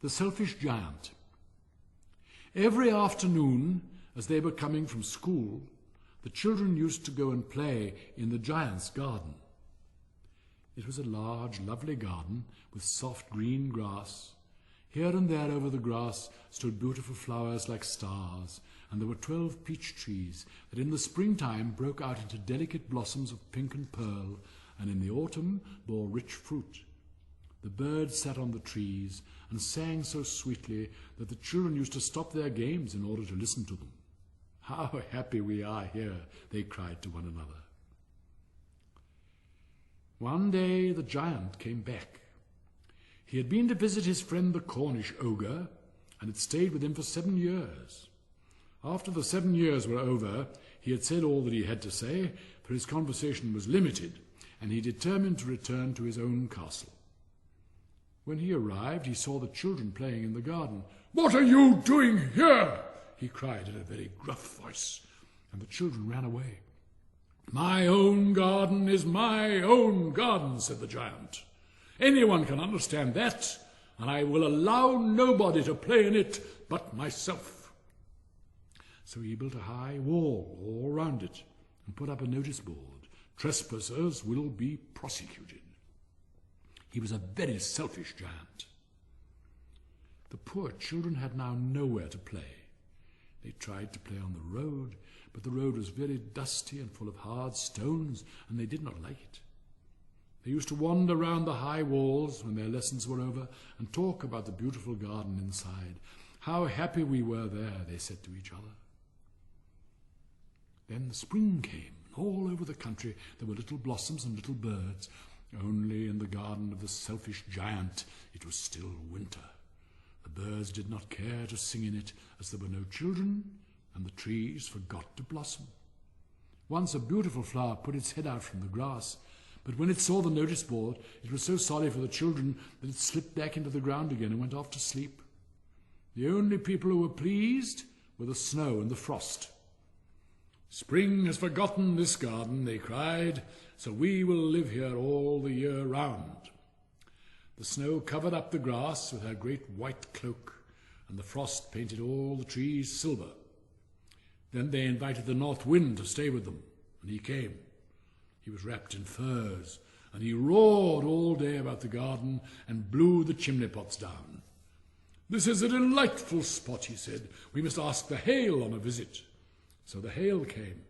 The Selfish Giant. Every afternoon, as they were coming from school, the children used to go and play in the giant's garden. It was a large, lovely garden with soft green grass. Here and there over the grass stood beautiful flowers like stars, and there were 12 peach trees that in the springtime broke out into delicate blossoms of pink and pearl, and in the autumn bore rich fruit. The birds sat on the trees and sang so sweetly that the children used to stop their games in order to listen to them. "How happy we are here," they cried to one another. One day the giant came back. He had been to visit his friend the Cornish ogre, and had stayed with him for 7 years. After the 7 years were over, he had said all that he had to say, for his conversation was limited, and he determined to return to his own castle. When he arrived, he saw the children playing in the garden. "What are you doing here?" he cried in a very gruff voice, and the children ran away. "My own garden is my own garden," said the giant. "Anyone can understand that, and I will allow nobody to play in it but myself." So he built a high wall all round it and put up a notice board: "Trespassers will be prosecuted." He was a very selfish giant. The poor children had now nowhere to play. They tried to play on the road, but the road was very dusty and full of hard stones, and they did not like it. They used to wander round the high walls when their lessons were over and talk about the beautiful garden inside. "How happy we were there," they said to each other. Then the spring came, and all over the country there were little blossoms and little birds. Only in the garden of the selfish giant it was still winter. The birds did not care to sing in it, as there were no children, and the trees forgot to blossom. Once a beautiful flower put its head out from the grass, but when it saw the notice board, it was so sorry for the children that it slipped back into the ground again and went off to sleep. The only people who were pleased were the snow and the frost. "Spring has forgotten this garden," they cried, "so we will live here all the year round." The snow covered up the grass with her great white cloak, and the frost painted all the trees silver. Then they invited the north wind to stay with them, and he came. He was wrapped in furs, and he roared all day about the garden and blew the chimney pots down. "This is a delightful spot," he said. "We must ask the hail on a visit." So the hail came.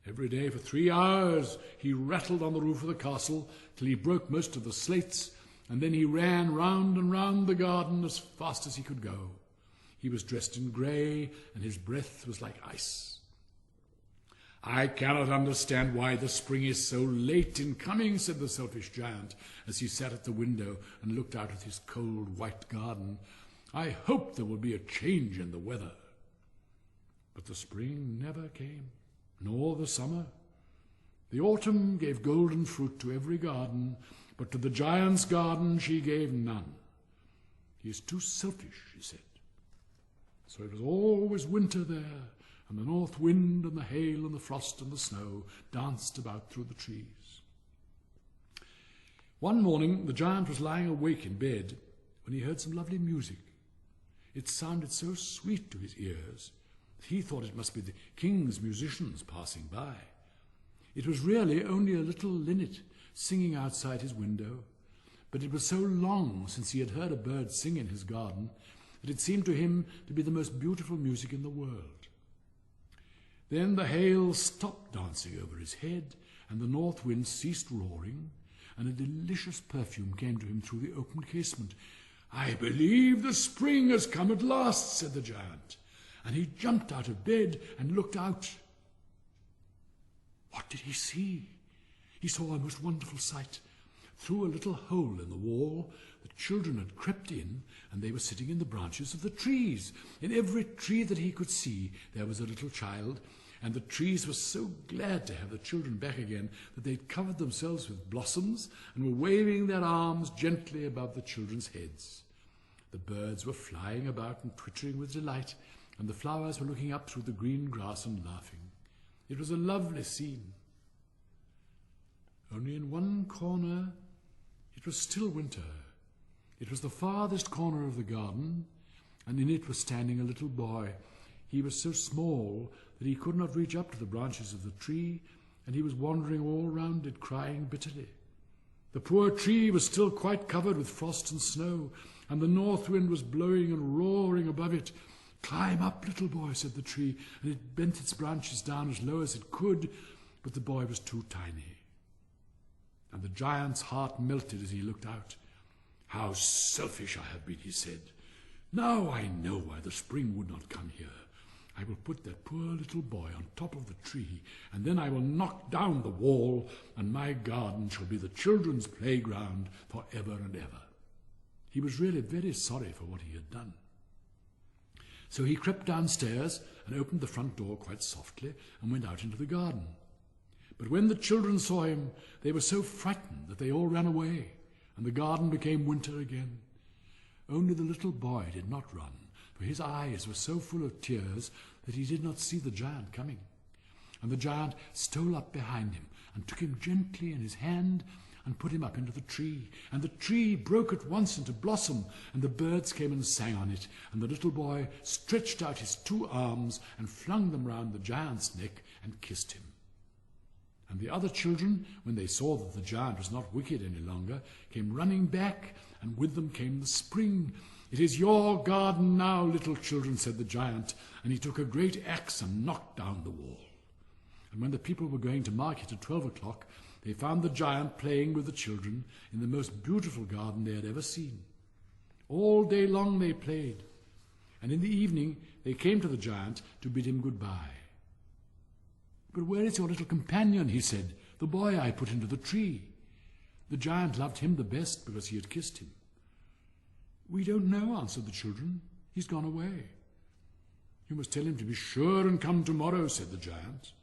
Every day for 3 hours he rattled on the roof of the castle till he broke most of the slates, and then he ran round and round the garden as fast as he could go. He was dressed in grey, and his breath was like ice. "I cannot understand why the spring is so late in coming," said the selfish giant, as he sat at the window and looked out at his cold white garden. "I hope there will be a change in the weather." But the spring never came, nor the summer. The autumn gave golden fruit to every garden, but to the giant's garden she gave none. "He is too selfish," she said. So it was always winter there, and the north wind and the hail and the frost and the snow danced about through the trees. One morning the giant was lying awake in bed when he heard some lovely music. It sounded so sweet to his ears that he thought it must be the king's musicians passing by. It was really only a little linnet singing outside his window, but it was so long since he had heard a bird sing in his garden that it seemed to him to be the most beautiful music in the world. Then the hail stopped dancing over his head, and the north wind ceased roaring, and a delicious perfume came to him through the open casement. "I believe the spring has come at last," said the giant, and he jumped out of bed and looked out. What did he see? He saw a most wonderful sight. Through a little hole in the wall, the children had crept in, and they were sitting in the branches of the trees. In every tree that he could see, there was a little child, and the trees were so glad to have the children back again that they had covered themselves with blossoms and were waving their arms gently above the children's heads. The birds were flying about and twittering with delight, and the flowers were looking up through the green grass and laughing. It was a lovely scene. Only in one corner it was still winter. It was the farthest corner of the garden, and in it was standing a little boy. He was so small that he could not reach up to the branches of the tree, and he was wandering all round it, crying bitterly. The poor tree was still quite covered with frost and snow, and the north wind was blowing and roaring above it. "Climb up, little boy," said the tree, and it bent its branches down as low as it could, but the boy was too tiny. And the giant's heart melted as he looked out. "How selfish I have been," he said. "Now I know why the spring would not come here. I will put that poor little boy on top of the tree, and then I will knock down the wall, and my garden shall be the children's playground for ever and ever." He was really very sorry for what he had done. So he crept downstairs and opened the front door quite softly and went out into the garden. But when the children saw him, they were so frightened that they all ran away, and the garden became winter again. Only the little boy did not run, for his eyes were so full of tears that he did not see the giant coming. And the giant stole up behind him and took him gently in his hand and put him up into the tree. And the tree broke at once into blossom, and the birds came and sang on it. And the little boy stretched out his 2 arms and flung them round the giant's neck and kissed him. And the other children, when they saw that the giant was not wicked any longer, came running back, and with them came the spring. "It is your garden now, little children," said the giant, and he took a great axe and knocked down the wall. And when the people were going to market at 12 o'clock, they found the giant playing with the children in the most beautiful garden they had ever seen. All day long they played, and in the evening they came to the giant to bid him goodbye. "But where is your little companion?" he said, "the boy I put into the tree." The giant loved him the best because he had kissed him. "We don't know," answered the children. "He's gone away." "You must tell him to be sure and come tomorrow," said the giant.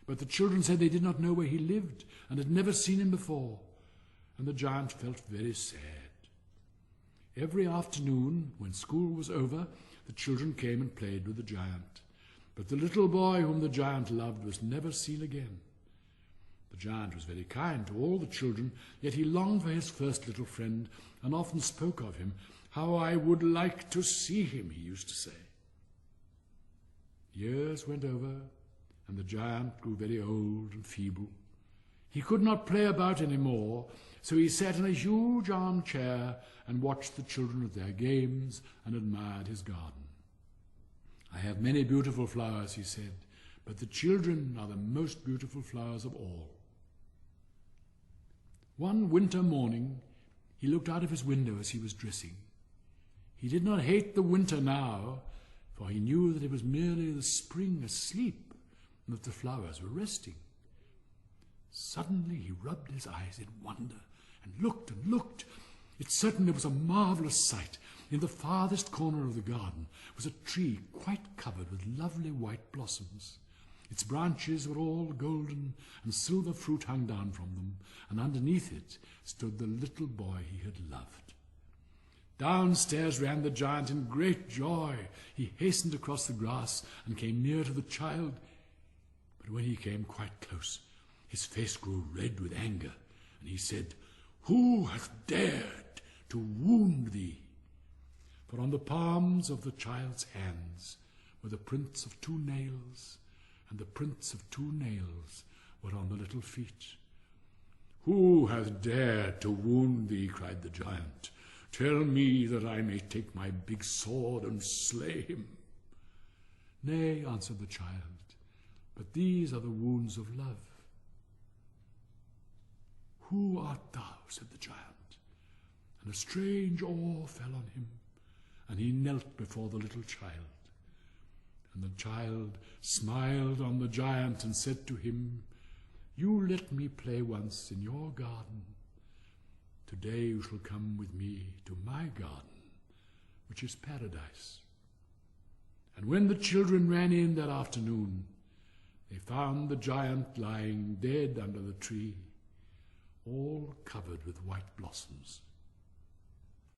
But the children said they did not know where he lived and had never seen him before, and the giant felt very sad. Every afternoon, when school was over, the children came and played with the giant. But the little boy whom the giant loved was never seen again. The giant was very kind to all the children, yet he longed for his first little friend and often spoke of him. "How I would like to see him," he used to say. Years went over, and the giant grew very old and feeble. He could not play about any more, so he sat in a huge armchair and watched the children at their games and admired his garden. "I have many beautiful flowers," he said, "but the children are the most beautiful flowers of all." One winter morning, he looked out of his window as he was dressing. He did not hate the winter now, for he knew that it was merely the spring asleep and that the flowers were resting. Suddenly he rubbed his eyes in wonder and looked and looked. It certainly was a marvelous sight. In the farthest corner of the garden was a tree quite covered with lovely white blossoms. Its branches were all golden, and silver fruit hung down from them, and underneath it stood the little boy he had loved. Downstairs ran the giant in great joy. He hastened across the grass and came near to the child. But when he came quite close, his face grew red with anger, and he said, "Who hath dared to wound thee?" For on the palms of the child's hands were the prints of 2 nails, and the prints of 2 nails were on the little feet. "Who hath dared to wound thee?" cried the giant. "Tell me that I may take my big sword and slay him." "Nay," answered the child, "but these are the wounds of love." "Who art thou?" said the giant, and a strange awe fell on him, and he knelt before the little child. And the child smiled on the giant and said to him, "You let me play once in your garden. Today you shall come with me to my garden, which is paradise." And when the children ran in that afternoon, they found the giant lying dead under the tree, all covered with white blossoms.